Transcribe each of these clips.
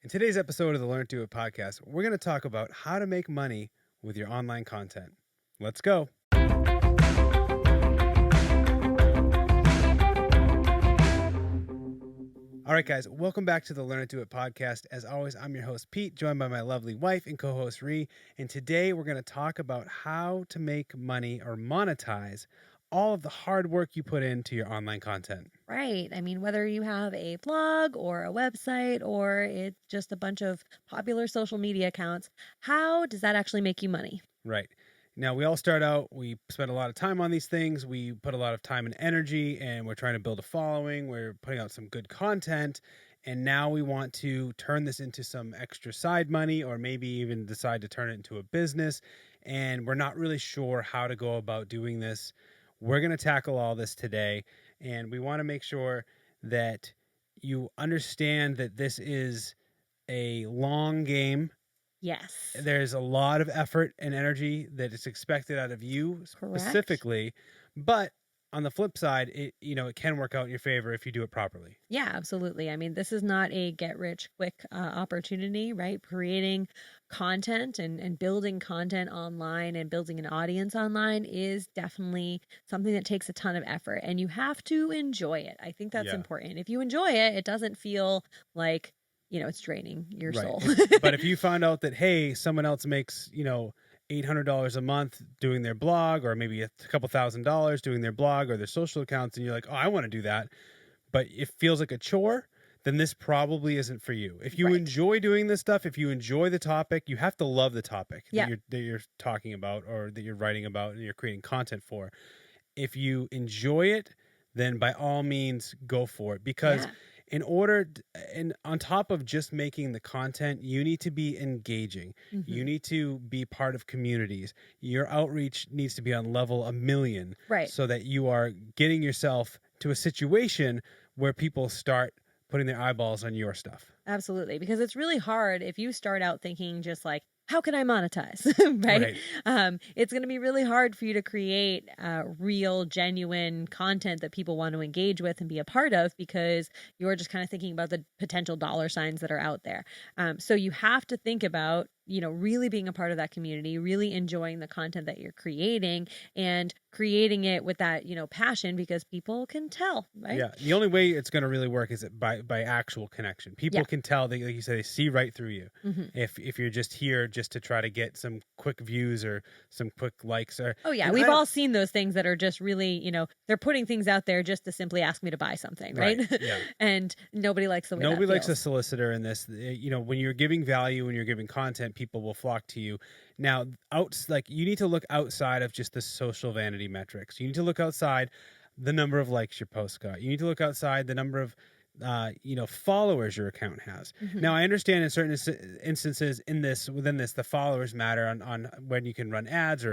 In today's episode of the Learn to Do It podcast, we're going to talk about how to make money with your online content. Let's go. All right, guys, welcome back to the Learn to Do It podcast. As always, I'm your host, Pete, joined by my lovely wife and co-host, Ree. And today we're going to talk about how to make money or monetize all of the hard work you put into your online content. Right. I mean, whether you have a blog or a website or it's just a bunch of popular social media accounts, how does that actually make you money? Right. Now, we all start out, we spend a lot of time on these things. We put a lot of time and energy, and we're trying to build a following. We're putting out some good content. And now we want to turn this into some extra side money, or maybe even decide to turn it into a business. And we're not really sure how to go about doing this. We're going to tackle all this today. And we want to make sure that you understand that this is a long game. Yes. There's a lot of effort and energy that is expected out of you specifically, but on the flip side, it can work out in your favor if you do it properly. Yeah, absolutely. I mean, this is not a get rich quick opportunity, right? Creating content and building content online and building an audience online is definitely something that takes a ton of effort, and you have to enjoy it. I think that's important. If you enjoy it, it doesn't feel like it's draining your soul. But if you find out that, hey, someone else makes, $800 a month doing their blog, or maybe a couple $1,000 doing their blog or their social accounts, and you're like, oh, I want to do that, but it feels like a chore, then this probably isn't for you. If you enjoy doing this stuff, if you enjoy the topic, you have to love the topic that you're talking about, or that you're writing about and you're creating content for. If you enjoy it, then by all means go for it, because and on top of just making the content, you need to be engaging. Mm-hmm. You need to be part of communities. Your outreach needs to be on level 1,000,000, so that you are getting yourself to a situation where people start putting their eyeballs on your stuff. Absolutely, because it's really hard if you start out thinking just like, how can I monetize? right? It's going to be really hard for you to create real, genuine content that people want to engage with and be a part of, because you're just kind of thinking about the potential dollar signs that are out there. So you have to think about, really being a part of that community, really enjoying the content that you're creating, and creating it with that, passion, because people can tell, right? Yeah. The only way it's going to really work is by actual connection. People can tell, like you said, they see right through you. Mm-hmm. If you're just here just to try to get some quick views or some quick likes, or we've all seen those things that are just really, they're putting things out there just to simply ask me to buy something, right? Yeah. And nobody likes the way nobody likes a solicitor in this. When you're giving value, when you're giving content, people will flock to you. Now, you need to look outside of just the social vanity metrics. You need to look outside the number of likes your post got. You need to look outside the number of followers your account has. Mm-hmm. Now, I understand in certain instances within this, the followers matter on when you can run ads, or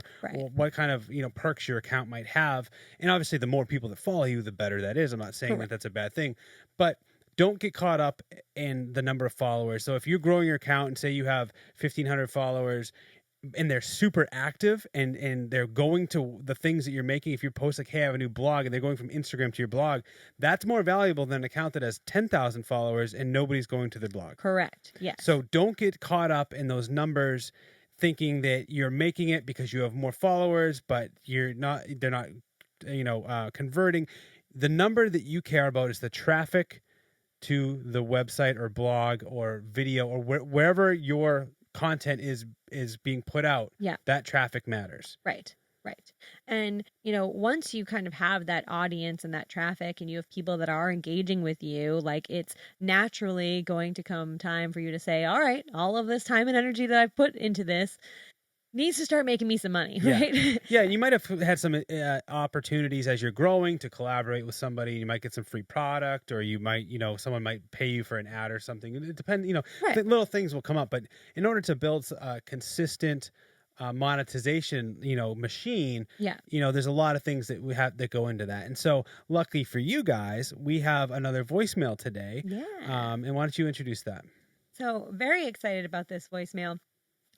what kind of perks your account might have. And obviously, the more people that follow you, the better that is. I'm not saying that that's a bad thing, but don't get caught up in the number of followers. So if you're growing your account and say you have 1,500 followers, and they're super active and they're going to the things that you're making. If you post like, hey, I have a new blog, and they're going from Instagram to your blog, that's more valuable than an account that has 10,000 followers and nobody's going to their blog. Correct. Yes. So don't get caught up in those numbers thinking that you're making it because you have more followers, but they're not converting. The number that you care about is the traffic to the website or blog or video or wherever your content is being put out. That traffic matters. Right. And once you kind of have that audience and that traffic, and you have people that are engaging with you, like, it's naturally going to come time for you to say, all right, all of this time and energy that I've put into this needs to start making me some money, right? Yeah, you might have had some opportunities as you're growing to collaborate with somebody. You might get some free product, or you might, someone might pay you for an ad or something. It depends, little things will come up. But in order to build a consistent monetization, machine, there's a lot of things that we have that go into that. And so luckily for you guys, we have another voicemail today. And why don't you introduce that? So very excited about this voicemail.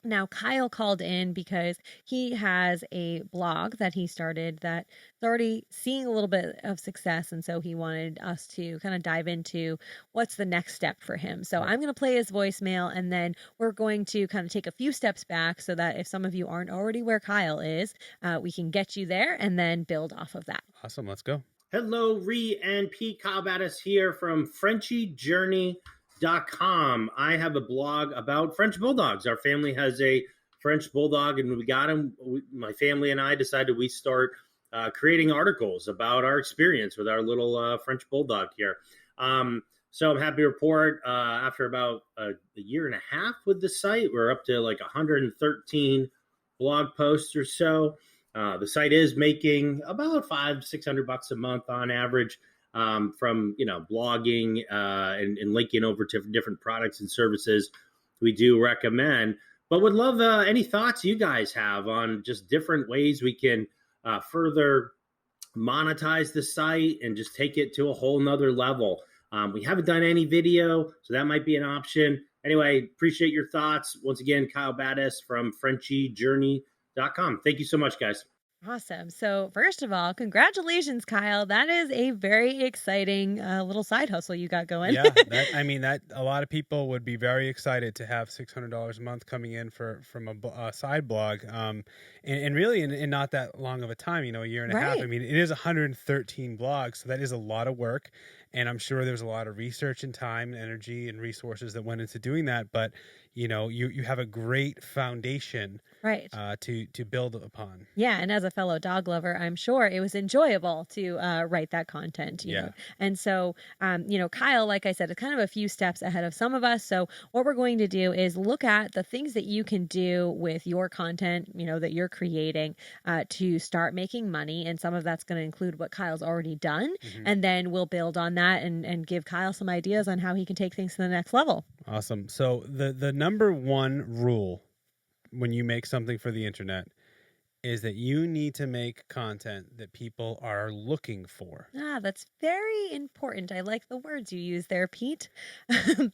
Now, Kyle called in because he has a blog that he started that's already seeing a little bit of success. And so he wanted us to kind of dive into what's the next step for him. So Right. I'm going to play his voicemail, and then we're going to kind of take a few steps back so that if some of you aren't already where Kyle is, we can get you there and then build off of that. Awesome. Let's go. Hello, Ree and Pete. Kyle Battis here from FrenchieJourney.com. I have a blog about French Bulldogs. Our family has a French Bulldog, and we got him. My family and I decided we start creating articles about our experience with our little French Bulldog here. So I'm happy to report after about a year and a half with the site, we're up to like 113 blog posts or so. The site is making about $500-600 a month on average from blogging and linking over to different products and services we do recommend. But would love any thoughts you guys have on just different ways we can further monetize the site and just take it to a whole nother level. We haven't done any video, so that might be an option. Anyway, appreciate your thoughts. Once again, Kyle Battis from FrenchieJourney.com. Thank you so much, guys. Awesome. So, first of all, congratulations, Kyle. That is a very exciting little side hustle you got going. Yeah, that a lot of people would be very excited to have $600 a month coming in from a side blog, and really in not that long of a time, a year and a half. Right. I mean, it is 113 blogs, so that is a lot of work, and I'm sure there's a lot of research and time and energy and resources that went into doing that. But you have a great foundation, right, to build upon. Yeah, and as a fellow dog lover, I'm sure it was enjoyable to write that content. You know? And so, Kyle, like I said, is kind of a few steps ahead of some of us. So what we're going to do is look at the things that you can do with your content, that you're creating to start making money. And some of that's going to include what Kyle's already done. Mm-hmm. And then we'll build on that and give Kyle some ideas on how he can take things to the next level. Awesome. So the number one rule when you make something for the internet is that you need to make content that people are looking for. That's very important. I like the words you use there, Pete,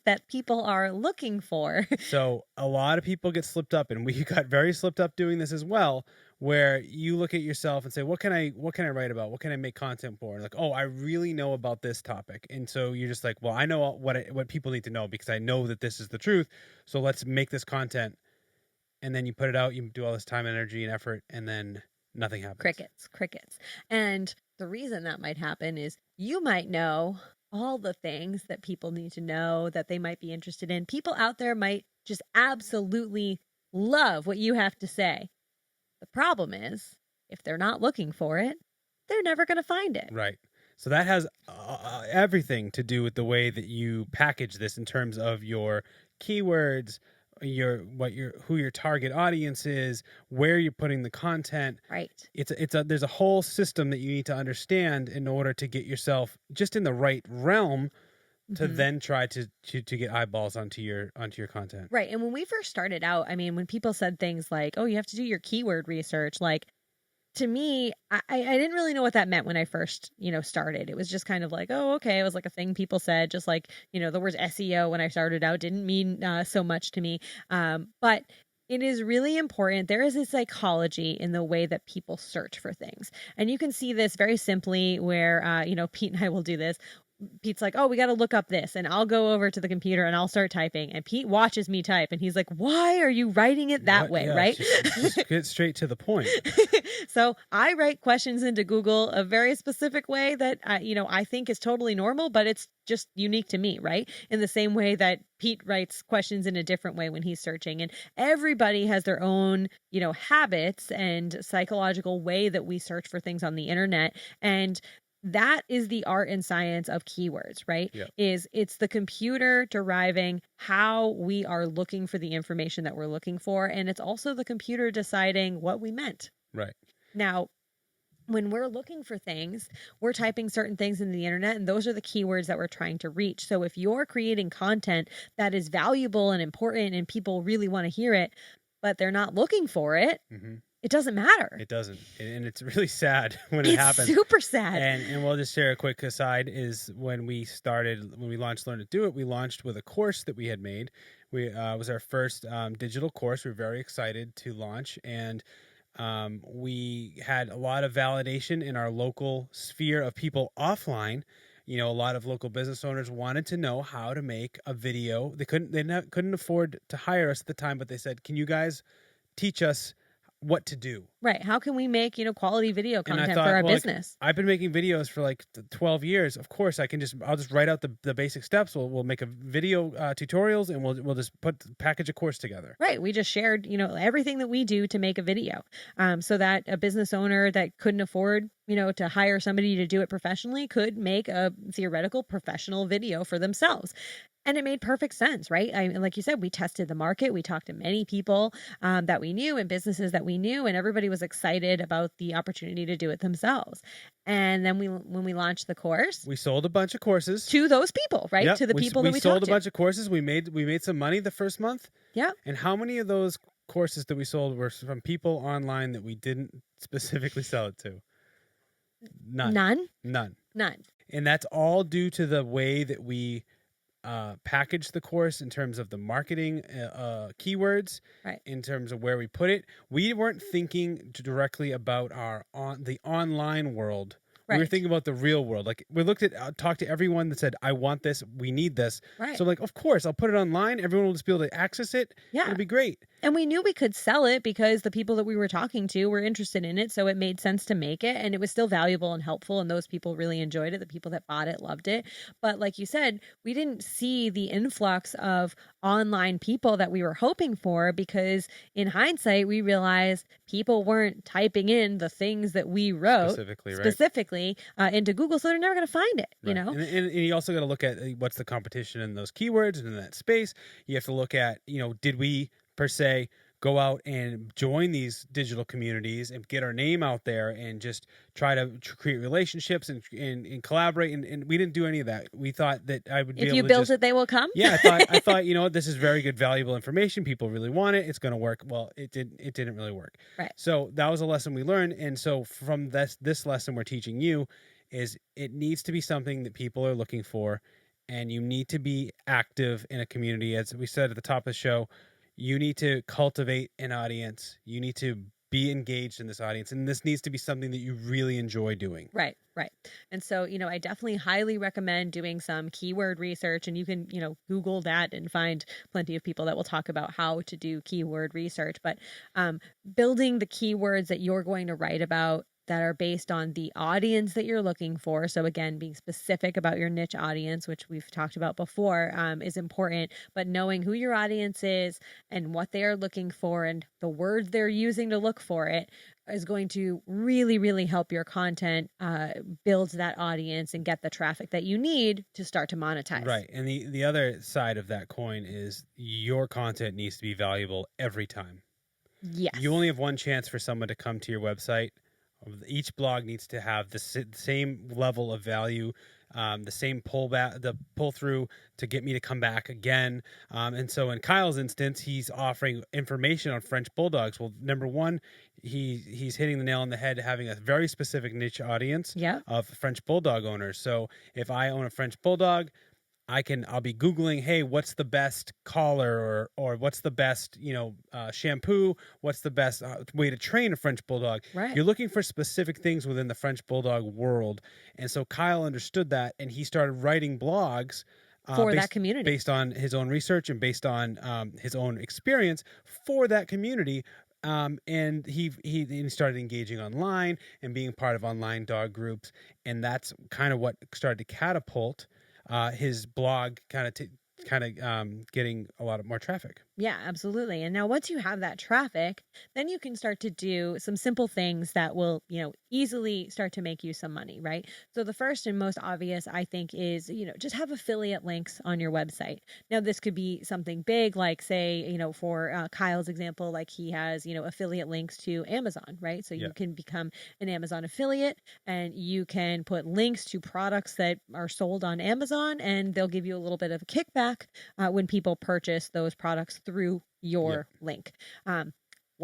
that people are looking for. So a lot of people get slipped up, and we got very slipped up doing this as well, where you look at yourself and say, what can I write about? What can I make content for? Like, oh, I really know about this topic. And so you're just like, well, I know what people need to know because I know that this is the truth. So let's make this content. And then you put it out, you do all this time, energy, and effort, and then nothing happens. Crickets. And the reason that might happen is you might know all the things that people need to know that they might be interested in. People out there might just absolutely love what you have to say. The problem is, if they're not looking for it, they're never going to find it. Right. So that has everything to do with the way that you package this in terms of your keywords, who your target audience is, where you're putting the content. Right. There's a whole system that you need to understand in order to get yourself just in the right realm to then try to get eyeballs onto your content. Right. And when we first started out, I mean, when people said things like, oh, you have to do your keyword research, like, to me, I didn't really know what that meant when I first, started. It was just kind of like, oh, okay. It was like a thing people said, just like, the words SEO when I started out didn't mean so much to me. But it is really important. There is a psychology in the way that people search for things. And you can see this very simply where, Pete and I will do this. Pete's like, oh, we got to look up this. And I'll go over to the computer and I'll start typing. And Pete watches me type. And he's like, why are you writing it that way? Yeah, right? Just get straight to the point. So I write questions into Google a very specific way that, I think is totally normal, but it's just unique to me, right? In the same way that Pete writes questions in a different way when he's searching. And everybody has their own, habits and psychological way that we search for things on the internet. And that is the art and science of keywords, right? Yep. It's the computer deriving how we are looking for the information that we're looking for. And it's also the computer deciding what we meant. Right. Now, when we're looking for things, we're typing certain things in the internet, and those are the keywords that we're trying to reach. So if you're creating content that is valuable and important and people really want to hear it, but they're not looking for it, it doesn't matter. It doesn't. And it's really sad when it It's happens. super sad. And we'll just share a quick aside is when we launched Learn to Do It, we launched with a course that we had made. We was our first digital course. We were very excited to launch, and we had a lot of validation in our local sphere of people offline. You know, a lot of local business owners wanted to know how to make a video. They couldn't afford to hire us at the time, but they said, "Can you guys teach us what to do?" Right. How can we make, quality video And I content thought, for our well, business? I've been making videos for like 12 years. Of course, I'll just write out the basic steps. We'll make a video tutorials, and we'll just package a course together. Right. We just shared, everything that we do to make a video, so that a business owner that couldn't afford, to hire somebody to do it professionally could make a theoretical professional video for themselves. And it made perfect sense, right? Like you said, we tested the market. We talked to many people that we knew and businesses that we knew, and everybody was excited about the opportunity to do it themselves. And then when we launched the course, we sold a bunch of courses to those people, right? Yep. To the people that we sold talked a bunch of courses. We made some money the first month. Yeah. And how many of those courses that we sold were from people online that we didn't specifically sell it to? None. And that's all due to the way that we package the course in terms of the marketing keywords, right? In terms of where we put it. We weren't thinking directly about the online world. Right. We were thinking about the real world. Like we talked to everyone that said, "I want this. We need this." Right. So like, of course, I'll put it online. Everyone will just be able to access it. Yeah. It'll be great. And we knew we could sell it because the people that we were talking to were interested in it. So it made sense to make it. And it was still valuable and helpful. And those people really enjoyed it. The people that bought it loved it. But like you said, we didn't see the influx of online people that we were hoping for, because in hindsight, we realized people weren't typing in the things that we wrote specifically into Google. So they're never going to find it, And you also got to look at what's the competition in those keywords and in that space. You have to look at, did we per se go out and join these digital communities and get our name out there and just try to create relationships and collaborate, and we didn't do any of that. We thought that I would be if you build it, they will come. Yeah, I thought this is very good, valuable information. People really want it. It's going to work. Well, it didn't really work. Right. So that was a lesson we learned, and so from this lesson we're teaching you is it needs to be something that people are looking for, and you need to be active in a community. As we said at the top of the show, you need to cultivate an audience. You need to be engaged in this audience. And this needs to be something that you really enjoy doing. Right. And so, I definitely highly recommend doing some keyword research, and you can, Google that and find plenty of people that will talk about how to do keyword research. But building the keywords that you're going to write about that are based on the audience that you're looking for. So again, being specific about your niche audience, which we've talked about before, is important, but knowing who your audience is and what they are looking for and the words they're using to look for it is going to really, really help your content build that audience and get the traffic that you need to start to monetize. Right. And the other side of that coin is your content needs to be valuable every time. Yes. You only have one chance for someone to come to your website. Each blog needs to have the same level of value, the same pull through to get me to come back again. And so in Kyle's instance, he's offering information on French Bulldogs. Well, number one, he's hitting the nail on the head, having a very specific niche audience of French Bulldog owners. So if I own a French Bulldog, I'll be Googling, hey, what's the best collar or what's the best, shampoo? What's the best way to train a French Bulldog? Right. You're looking for specific things within the French Bulldog world. And so Kyle understood that, and he started writing blogs for that community based on his own research and based on his own experience for that community. And he started engaging online and being part of online dog groups. And that's kind of what started to catapult his blog kind of getting a lot more traffic. Yeah, absolutely. And now once you have that traffic, then you can start to do some simple things that will, easily start to make you some money, right? So the first and most obvious, I think, is, just have affiliate links on your website. Now, this could be something big, like say, for Kyle's example, like he has, affiliate links to Amazon, right? So you can become an Amazon affiliate and you can put links to products that are sold on Amazon, and they'll give you a little bit of a kickback when people purchase those products through your link.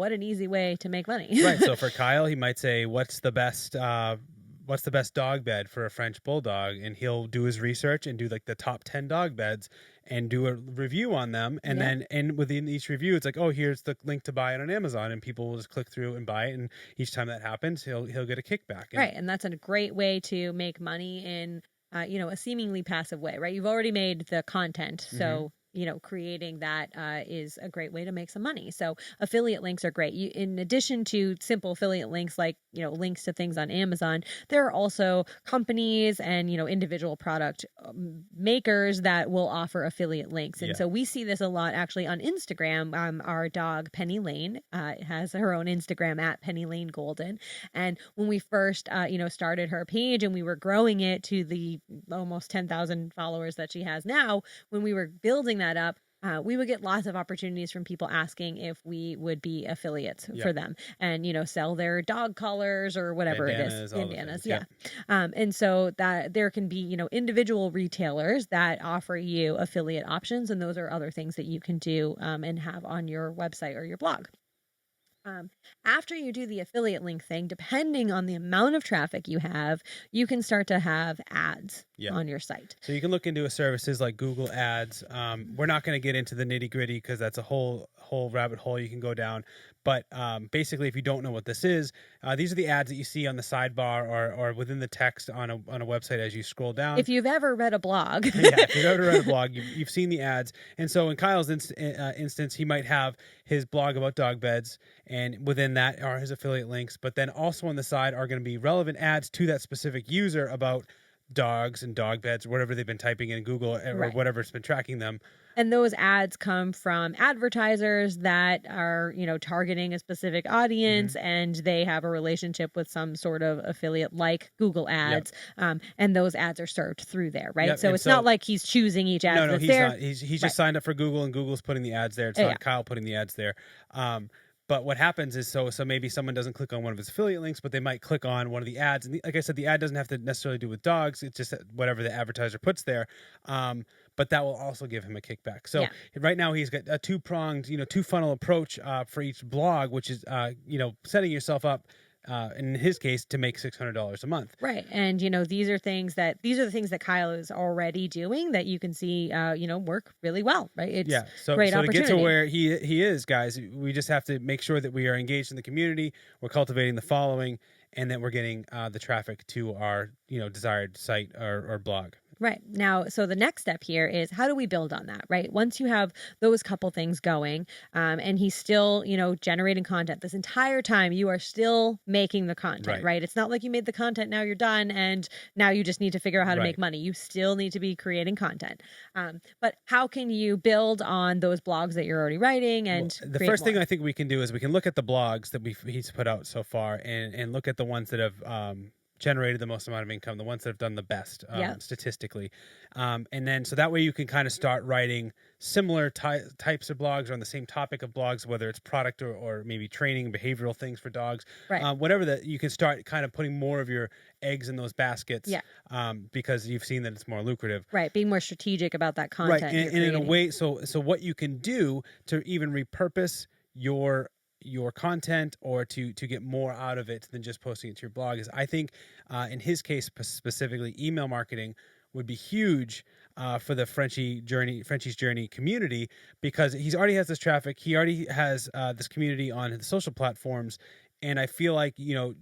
what an easy way to make money. Right. So for Kyle, he might say, what's the best dog bed for a French bulldog? And he'll do his research and do like the top 10 dog beds and do a review on them. And then, and within each review, it's like, oh, here's the link to buy it on Amazon, and people will just click through and buy it. And each time that happens, he'll get a kickback. Right. And that's a great way to make money in, a seemingly passive way, right? You've already made the content. So, creating that is a great way to make some money. So affiliate links are great. In addition to simple affiliate links, like, links to things on Amazon, there are also companies and, individual product makers that will offer affiliate links. And so we see this a lot actually on Instagram. Our dog, Penny Lane, has her own Instagram at Penny Lane Golden. And when we first, started her page and we were growing it to the almost 10,000 followers that she has now, when we were building that up, we would get lots of opportunities from people asking if we would be affiliates for them and, sell their dog collars or whatever bandanas, it is. Bandanas. And so that there can be, individual retailers that offer you affiliate options. And those are other things that you can do and have on your website or your blog. After you do the affiliate link thing, depending on the amount of traffic you have, you can start to have ads on your site. So you can look into services like Google Ads. We're not going to get into the nitty gritty because that's a whole rabbit hole you can go down. But basically, if you don't know what this is, these are the ads that you see on the sidebar or within the text on a website as you scroll down. If you've ever read a blog. If you've ever read a blog, you've seen the ads. And so in Kyle's instance, he might have his blog about dog beds, and within that are his affiliate links. But then also on the side are going to be relevant ads to that specific user about dogs and dog beds, whatever they've been typing in Google or whatever's been tracking them. And those ads come from advertisers that are, targeting a specific audience, and they have a relationship with some sort of affiliate like Google Ads. And those ads are served through there, right? So it's not like he's choosing each ad that's he's there. not. He's just signed up for Google, and Google's putting the ads there. It's not Kyle putting the ads there. But what happens is, so maybe someone doesn't click on one of his affiliate links, but they might click on one of the ads. And like I said, the ad doesn't have to necessarily do with dogs. It's just whatever the advertiser puts there. But that will also give him a kickback. So right now he's got a two-pronged, two-funnel approach for each blog, which is, setting yourself up, in his case, to make $600 a month. Right. And, these are the things that Kyle is already doing that you can see, work really well, right? It's great opportunity. To get to where he is, guys, we just have to make sure that we are engaged in the community, we're cultivating the following, and that we're getting the traffic to our, desired site or blog. Right. Now, so the next step here is, how do we build on that, right? Once you have those couple things going, and he's still, generating content this entire time, you are still making the content, right? It's not like you made the content, now you're done, and now you just need to figure out how to make money. You still need to be creating content. But how can you build on those blogs that you're already writing? And the first thing I think we can do is we can look at the blogs that he's put out so far and look at the ones that have generated the most amount of income, the ones that have done the best statistically. And then so that way you can kind of start writing similar types of blogs or on the same topic of blogs, whether it's product or maybe training, behavioral things for dogs, whatever that you can start kind of putting more of your eggs in those baskets because you've seen that it's more lucrative. Right. Being more strategic about that content. Right. And in a way, so what you can do to even repurpose your content or to get more out of it than just posting it to your blog is, I think, in his case specifically, email marketing would be huge for the Frenchie's Journey community, because he already has this traffic. He already has this community on the social platforms. And I feel like,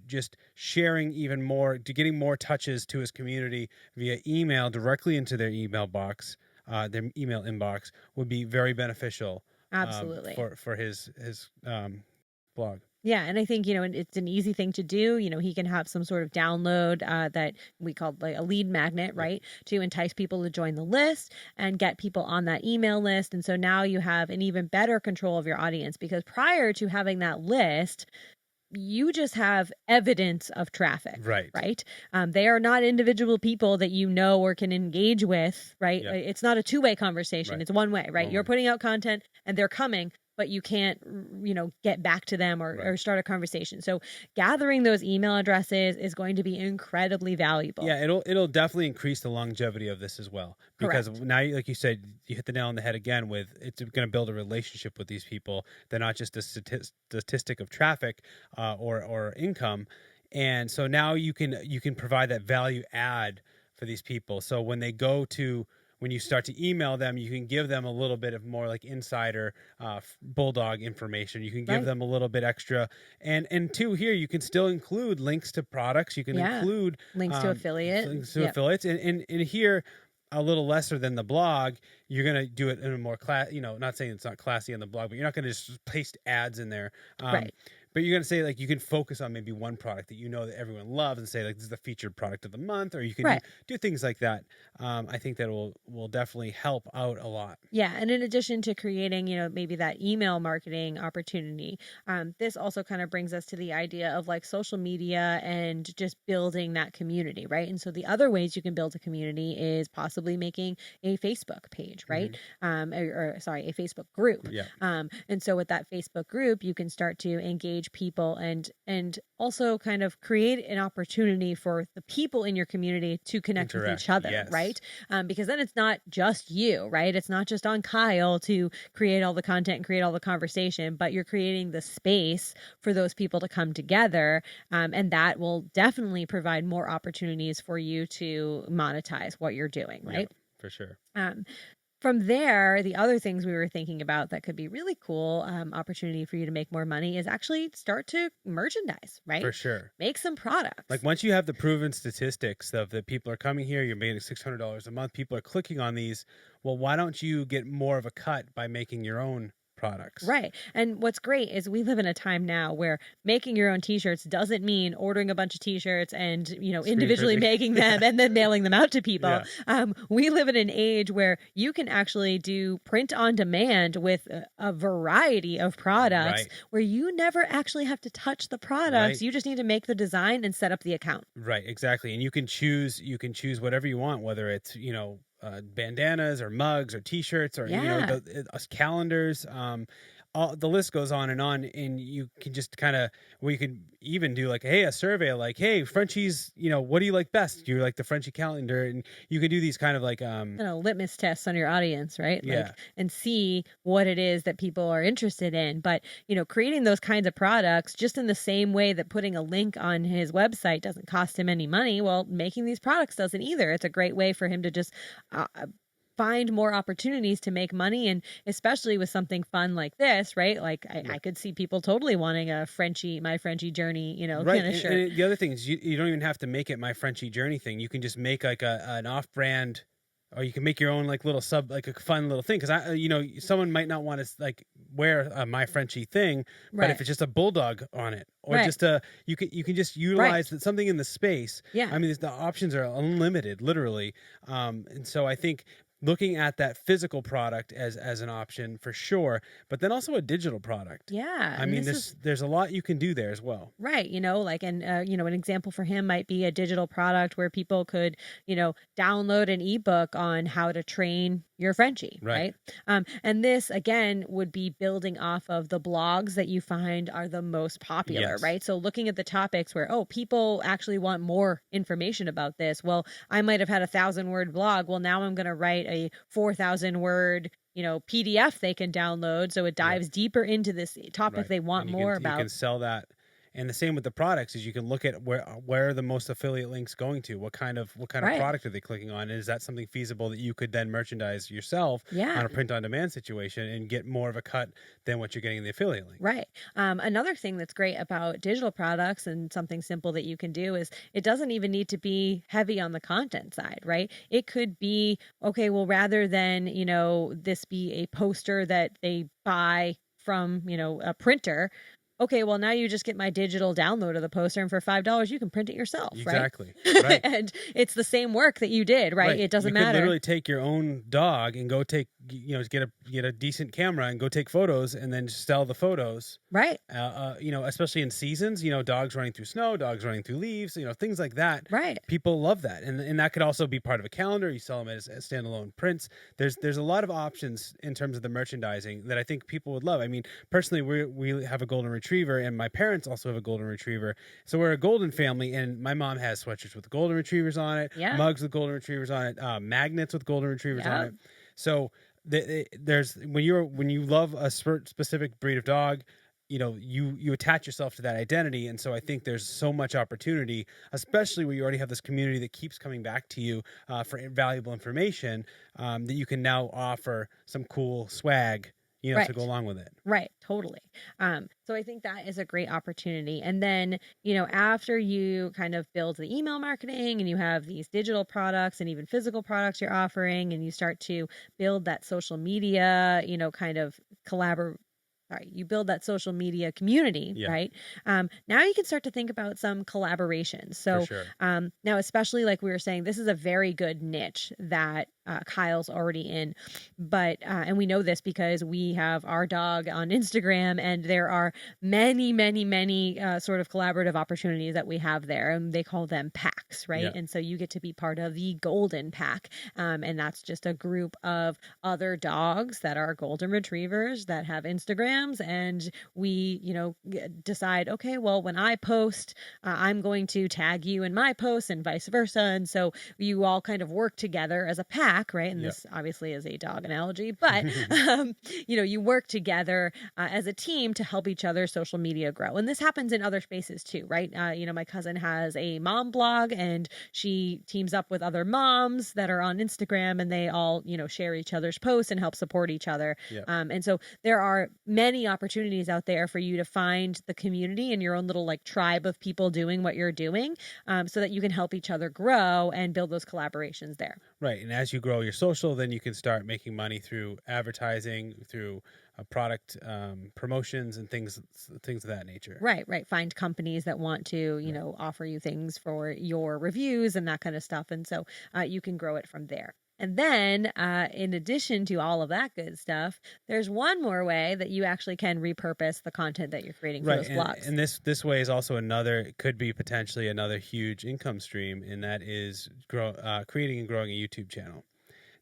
just sharing even more, to getting more touches to his community via email directly into their email box, their email inbox, would be very beneficial. Absolutely. For his blog. Yeah. And I think, it's an easy thing to do. He can have some sort of download that we call like a lead magnet, right? To entice people to join the list and get people on that email list. And so now you have an even better control of your audience, because prior to having that list, you just have evidence of traffic, right? They are not individual people that or can engage with, right? It's not a two-way conversation. It's one way, right? You're putting out content and they're coming, but you can't, get back to them or, Right. or start a conversation. So gathering those email addresses is going to be incredibly valuable. Yeah, it'll definitely increase the longevity of this as well, because Correct. now, like you said, you hit the nail on the head again with it's going to build a relationship with these people. They're not just a statistic of traffic or income, and so now you can provide that value add for these people. So when you start to email them, you can give them a little bit of more like insider bulldog information. You can give Right. them a little bit extra, and two, here you can still include links to products. You can Yeah. include Links to affiliate. links to Yep. affiliates, and here a little lesser than the blog. You're gonna do it in a more class. Not saying it's not classy on the blog, but you're not gonna just paste ads in there. Right. But you're gonna say, like, you can focus on maybe one product that that everyone loves, and say, like, this is the featured product of the month, or you can Right. do things like that. I think that will definitely help out a lot. Yeah. And in addition to creating, maybe that email marketing opportunity, this also kind of brings us to the idea of like social media and just building that community, right? And so the other ways you can build a community is possibly making a Facebook page, right? Sorry, a Facebook group. Yeah. And so with that Facebook group, you can start to engage people and also kind of create an opportunity for the people in your community to connect with each other, yes. right? Because then it's not just you, right? It's not just on Kyle to create all the content and create all the conversation, but you're creating the space for those people to come together. And that will definitely provide more opportunities for you to monetize what you're doing, right? Yep, for sure. From there, the other things we were thinking about that could be really cool opportunity for you to make more money is actually start to merchandise, right? For sure. Make some products. Like, once you have the proven statistics of that people are coming here, you're making $600 a month, people are clicking on these. Well, why don't you get more of a cut by making your own products? Right. And what's great is we live in a time now where making your own t-shirts doesn't mean ordering a bunch of t-shirts and, individually making them and then mailing them out to people. Yeah. We live in an age where you can actually do print on demand with a variety of products Right. where you never actually have to touch the products. Right. You just need to make the design and set up the account. Right, exactly. And you can choose whatever you want, whether it's, bandanas or mugs or t-shirts or, Yeah. calendars. The list goes on, and you can just you could even do like, hey, a survey, like, hey, Frenchies, what do you like best? Do you like the Frenchie calendar? And you could do these kind of like, litmus tests on your audience, right? Yeah. Like, and see what it is that people are interested in. But, creating those kinds of products just in the same way that putting a link on his website doesn't cost him any money. Well, making these products doesn't either. It's a great way for him to just find more opportunities to make money, and especially with something fun like this, right? Like I could see people totally wanting a My Frenchie Journey, right. kind of shirt. And the other thing is you don't even have to make it My Frenchie Journey thing. You can just make like an off-brand, or you can make your own like little like a fun little thing. Because someone might not want to like wear a My Frenchie thing, but Right. if it's just a bulldog on it, or Right. just you can just utilize something in the space. Yeah. I mean, the options are unlimited, literally. And so I think looking at that physical product as an option for sure, but then also a digital product. Yeah. I and mean, this there's a lot you can do there as well. Right. An example for him might be a digital product where people could, download an ebook on how to train your Frenchie. Right. And this, again, would be building off of the blogs that you find are the most popular, Yes. right? So looking at the topics where, people actually want more information about this. Well, I might have had 1,000-word blog. Well, now I'm going to write a 4,000-word PDF they can download, so it dives deeper into this topic Right. they want And more you about. can sell that. And the same with the products is you can look at where are the most affiliate links going to? What kind of Right. product are they clicking on? And is that something feasible that you could then merchandise yourself Yeah. on a print on demand situation and get more of a cut than what you're getting in the affiliate link? Right. Another thing that's great about digital products and something simple that you can do is it doesn't even need to be heavy on the content side, right? It could be, okay, well, rather than, this be a poster that they buy from, a printer. Okay, well, now you just get my digital download of the poster, and for $5, you can print it yourself, Exactly. right? Right. And it's the same work that you did, right? It doesn't you matter. could literally take your own dog and go get a decent camera and go take photos and then sell the photos. Right. Especially in seasons, dogs running through snow, dogs running through leaves, things like that. Right. People love that, and that could also be part of a calendar. You sell them as standalone prints. There's a lot of options in terms of the merchandising that I think people would love. I mean, personally, we have a golden retriever, and my parents also have a golden retriever, so we're a golden family. And my mom has sweatshirts with golden retrievers on it, Yeah. mugs with golden retrievers on it, magnets with golden retrievers on it. So there's when you love a specific breed of dog, you attach yourself to that identity. And so I think there's so much opportunity, especially where you already have this community that keeps coming back to you for valuable information, that you can now offer some cool swag, to go along with it. Right. Totally. So I think that is a great opportunity. And then, after you kind of build the email marketing and you have these digital products and even physical products you're offering, and you start to build that social media, kind of you build that social media community, right? Now you can start to think about some collaborations. So now, especially like we were saying, this is a very good niche that Kyle's already in, but and we know this because we have our dog on Instagram, and there are many sort of collaborative opportunities that we have there, and they call them packs, right? And so you get to be part of the golden pack, and that's just a group of other dogs that are golden retrievers that have Instagrams, and we decide, okay, well, when I post, I'm going to tag you in my post and vice versa, and so you all kind of work together as a pack, right? And this obviously is a dog analogy, but you work together as a team to help each other's social media grow. And this happens in other spaces too, right? My cousin has a mom blog, and she teams up with other moms that are on Instagram, and they all share each other's posts and help support each other. And so there are many opportunities out there for you to find the community and your own little tribe of people doing what you're doing, so that you can help each other grow and build those collaborations there. Right. And as you grow your social, then you can start making money through advertising, through product promotions and things of that nature. Right. Find companies that want to, offer you things for your reviews and that kind of stuff. And so you can grow it from there. And then, in addition to all of that good stuff, there's one more way that you actually can repurpose the content that you're creating for those blogs. And this way is also could be potentially another huge income stream, and that is creating and growing a YouTube channel.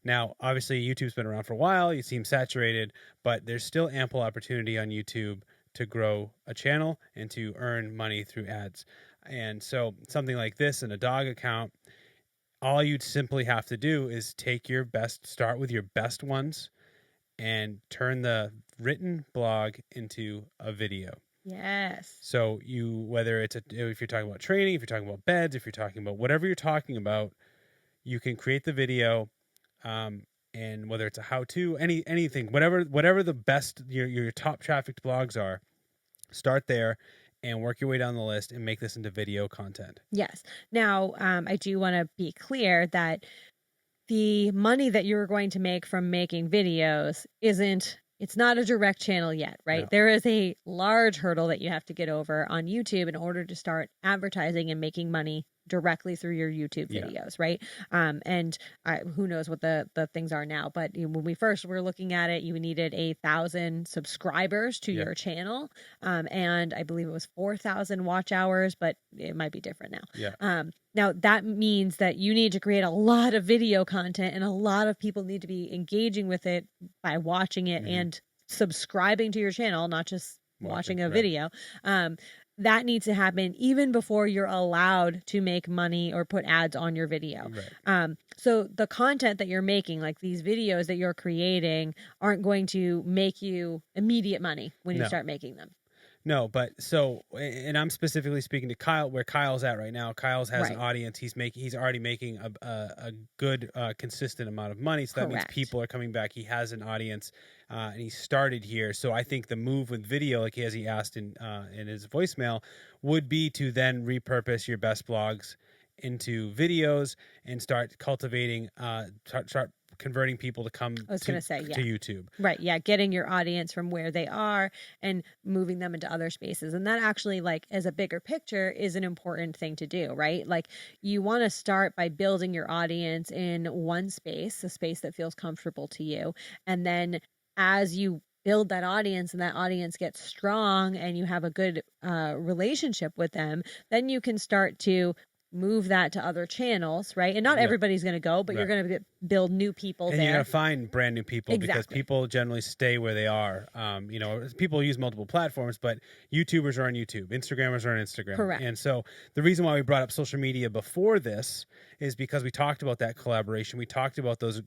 Now, obviously, YouTube's been around for a while. You seem saturated, but there's still ample opportunity on YouTube to grow a channel and to earn money through ads. And so something like this in a dog account, all you'd simply have to do is start with your best ones and turn the written blog into a video. Yes. So whether if you're talking about training, if you're talking about beds, if you're talking about whatever you're talking about, you can create the video, and whether it's a how-to, anything, whatever the best, your top trafficked blogs are, start there and work your way down the list and make this into video content. Yes. Now, I do want to be clear that the money that you're going to make from making videos it's not a direct channel yet, right? No. There is a large hurdle that you have to get over on YouTube in order to start advertising and making money directly through your YouTube videos, right? And who knows what the things are now, but when we first were looking at it, you needed 1,000 subscribers to your channel, and I believe it was 4,000 watch hours, but it might be different now. Now that means that you need to create a lot of video content, and a lot of people need to be engaging with it by watching it and subscribing to your channel, not just watching a video. That needs to happen even before you're allowed to make money or put ads on your video. Right. So the content that you're making, like these videos that you're creating, aren't going to make you immediate money when you start making them. No, but and I'm specifically speaking to Kyle, where Kyle's at right now. Kyle's has an audience. He's already making a good, consistent amount of money. So that means people are coming back. He has an audience, and he started here. So I think the move with video, like he asked in his voicemail, would be to then repurpose your best blogs into videos and start cultivating, start converting people to come I was going to say, to YouTube. Right. Yeah. Getting your audience from where they are and moving them into other spaces. And that actually, like, as a bigger picture, is an important thing to do, right? Like, you want to start by building your audience in one space, a space that feels comfortable to you. And then as you build that audience and that audience gets strong and you have a good relationship with them, then you can start to move that to other channels, right? And not everybody's going to go, but you're going to build new people and there. You're going to find brand new people because people generally stay where they are. People use multiple platforms, but YouTubers are on YouTube, Instagrammers are on Instagram. Correct. And so the reason why we brought up social media before this is because we talked about that collaboration. We talked about those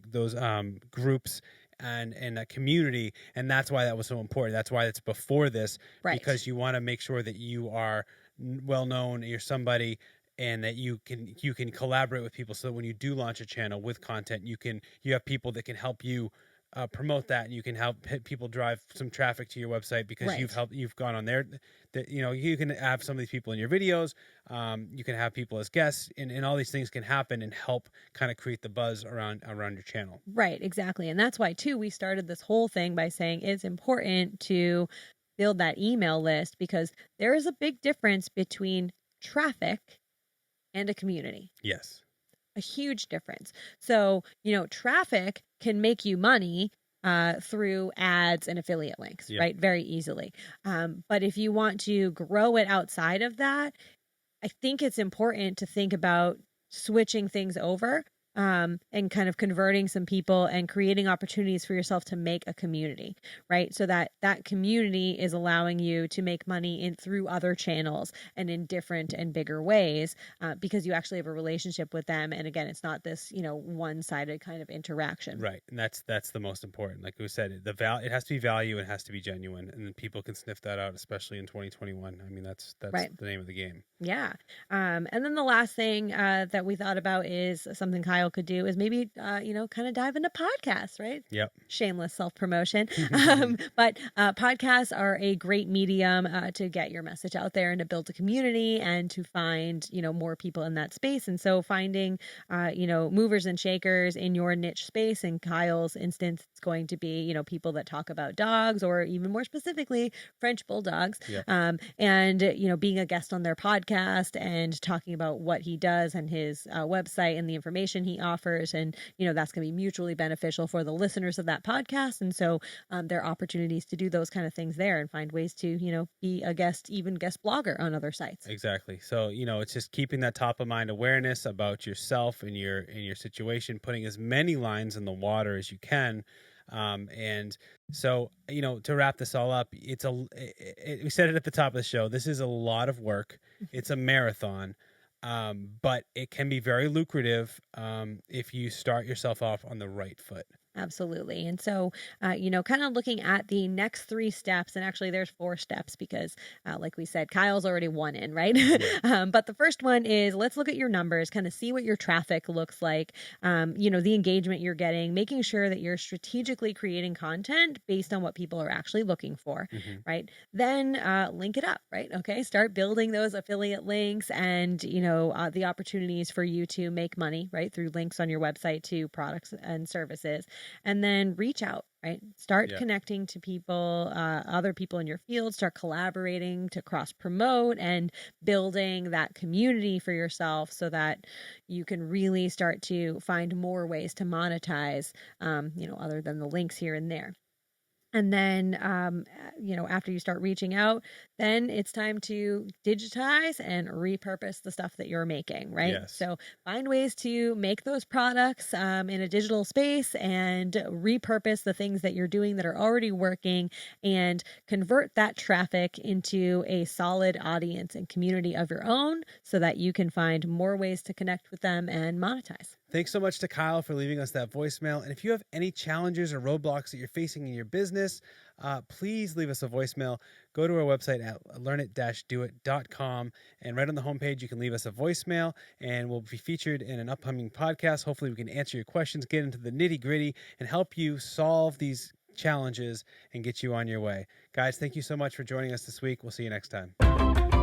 groups and a community, and that's why that was so important. That's why it's before this, because you want to make sure that you are well known, you're somebody, and that you can collaborate with people, so that when you do launch a channel with content, you have people that can help you promote that, and you can help people drive some traffic to your website because you've gone on there. That you can have some of these people in your videos, you can have people as guests, and all these things can happen and help kind of create the buzz around your channel. Right, exactly. And that's why too we started this whole thing by saying it's important to build that email list, because there is a big difference between traffic and a community. Yes. A huge difference. So, traffic can make you money through ads and affiliate links, right? Very easily. But if you want to grow it outside of that, I think it's important to think about switching things over and kind of converting some people and creating opportunities for yourself to make a community, right? So that community is allowing you to make money through other channels and in different and bigger ways because you actually have a relationship with them. And again, it's not this, one-sided kind of interaction. Right. And that's the most important. Like we said, it has to be value, it has to be genuine, and then people can sniff that out, especially in 2021. I mean, that's right. The name of the game. Yeah. And then the last thing that we thought about is something Kyle could do is maybe, kind of dive into podcasts, right? Yep. Shameless self-promotion. But podcasts are a great medium to get your message out there and to build a community and to find, more people in that space. And so finding, movers and shakers in your niche space. In Kyle's instance, it's going to be, people that talk about dogs, or even more specifically, French bulldogs. Yep. And, being a guest on their podcast and talking about what he does and his website and the information he offers. And, that's going to be mutually beneficial for the listeners of that podcast. And so there are opportunities to do those kind of things there and find ways to, be a guest blogger on other sites. Exactly. So, it's just keeping that top of mind awareness about yourself and your situation, putting as many lines in the water as you can. And so, to wrap this all up, we said it at the top of the show, this is a lot of work. It's a marathon. But it can be very lucrative if you start yourself off on the right foot. Absolutely. And so, kind of looking at the next 3 steps, and actually there's 4 steps because, like we said, Kyle's already 1 in, right? Yeah. But the first one is, let's look at your numbers, kind of see what your traffic looks like, the engagement you're getting, making sure that you're strategically creating content based on what people are actually looking for, right? Then link it up, right? Okay. Start building those affiliate links and, the opportunities for you to make money, right? Through links on your website to products and services. And then reach out, right? Start connecting to people, other people in your field, start collaborating to cross promote and building that community for yourself so that you can really start to find more ways to monetize, other than the links here and there. And then, after you start reaching out, then it's time to digitize and repurpose the stuff that you're making, right? Yes. So find ways to make those products in a digital space and repurpose the things that you're doing that are already working and convert that traffic into a solid audience and community of your own so that you can find more ways to connect with them and monetize. Thanks so much to Kyle for leaving us that voicemail. And if you have any challenges or roadblocks that you're facing in your business, please leave us a voicemail. Go to our website at learnit-doit.com, and right on the homepage, you can leave us a voicemail, and we'll be featured in an upcoming podcast. Hopefully we can answer your questions, get into the nitty-gritty, and help you solve these challenges and get you on your way. Guys, thank you so much for joining us this week. We'll see you next time.